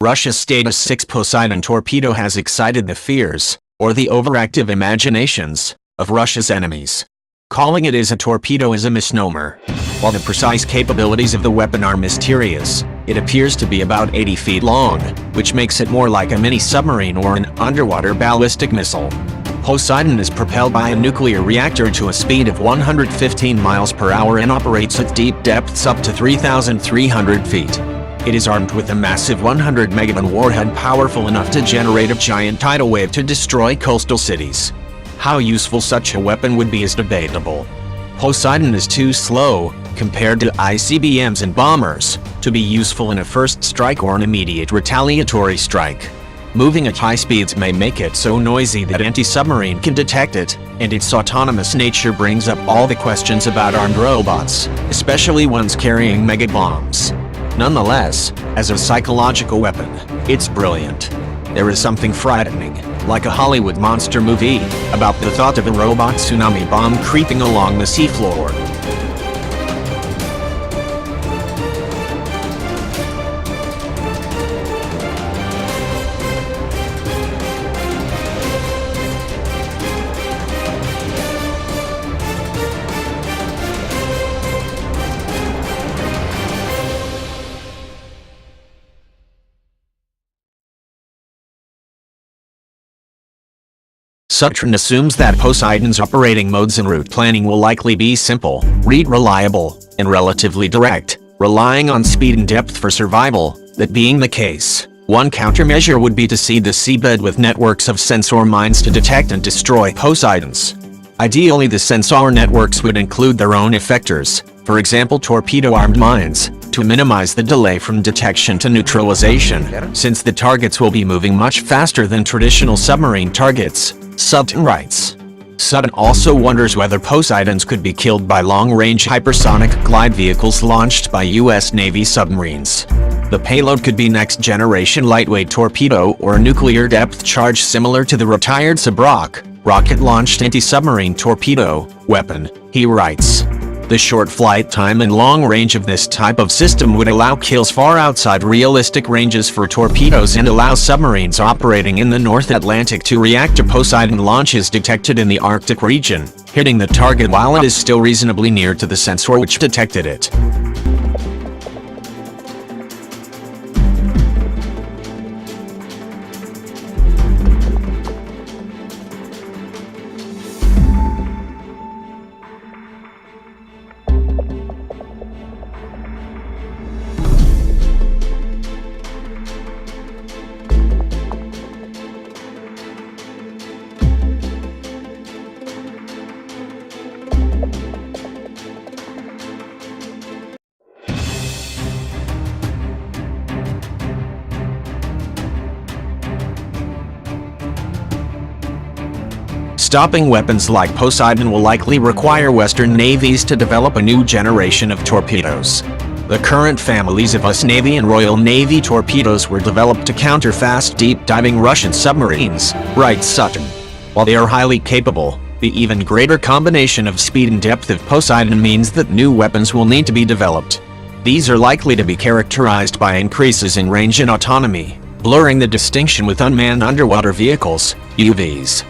Russia's Status-6 Poseidon torpedo has excited the fears, or the overactive imaginations, of Russia's enemies. Calling it a torpedo is a misnomer. While the precise capabilities of the weapon are mysterious, it appears to be about 80 feet long, which makes it more like a mini-submarine or an underwater ballistic missile. Poseidon is propelled by a nuclear reactor to a speed of 115 miles per hour and operates at deep depths up to 3,300 feet. It is armed with a massive 100 megaton warhead powerful enough to generate a giant tidal wave to destroy coastal cities. How useful such a weapon would be is debatable. Poseidon is too slow, compared to ICBMs and bombers, to be useful in a first strike or an immediate retaliatory strike. Moving at high speeds may make it so noisy that anti-submarine can detect it, and its autonomous nature brings up all the questions about armed robots, especially ones carrying mega-bombs. Nonetheless, as a psychological weapon, it's brilliant. There is something frightening, like a Hollywood monster movie, about the thought of a robot tsunami bomb creeping along the seafloor. Sutron assumes that Poseidon's operating modes and route planning will likely be simple, reliable, and relatively direct, relying on speed and depth for survival. That being the case, one countermeasure would be to seed the seabed with networks of sensor mines to detect and destroy Poseidons. Ideally, the sensor networks would include their own effectors, for example torpedo-armed mines, to minimize the delay from detection to neutralization, since the targets will be moving much faster than traditional submarine targets, Sutton writes. Sutton also wonders whether Poseidons could be killed by long-range hypersonic glide vehicles launched by U.S. Navy submarines. The payload could be next-generation lightweight torpedo or a nuclear depth charge similar to the retired Sabrock, rocket-launched anti-submarine torpedo weapon, he writes. The short flight time and long range of this type of system would allow kills far outside realistic ranges for torpedoes and allow submarines operating in the North Atlantic to react to Poseidon launches detected in the Arctic region, hitting the target while it is still reasonably near to the sensor which detected it. Stopping weapons like Poseidon will likely require Western navies to develop a new generation of torpedoes. The current families of US Navy and Royal Navy torpedoes were developed to counter fast deep-diving Russian submarines, writes Sutton. While they are highly capable, the even greater combination of speed and depth of Poseidon means that new weapons will need to be developed. These are likely to be characterized by increases in range and autonomy, blurring the distinction with unmanned underwater vehicles, UVs.